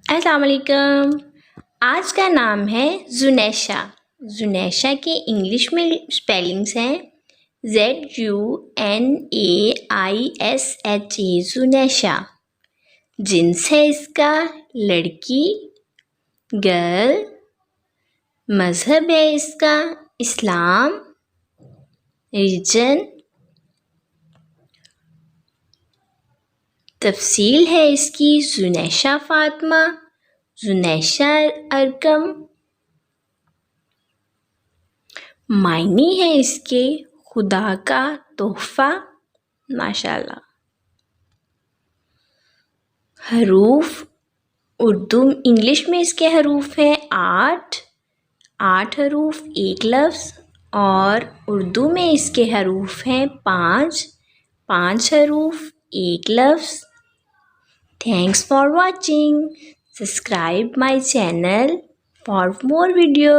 अस्सलाम वालेकुम। आज का नाम है जुनैशा। जुनैशा के इंग्लिश में स्पेलिंग्स हैं ZUNAISHA जुनैशा। जिन्स है इसका लड़की, गर्ल। मज़हब है इसका इस्लाम। रिलीजन, तफसील है इसकी जुनैशा फ़ातिमा, जुनैशा अरकम। मायने है इसके खुदा का तोहफ़ा। माशाल्लाह। हरूफ उर्दू इंग्लिश में इसके हरूफ हैं 8 हरूफ एक लफ्ज़, और उर्दू में इसके हरूफ हैं 5 हरूफ एक लफ्ज़। Thanks for watching. Subscribe my channel for more videos.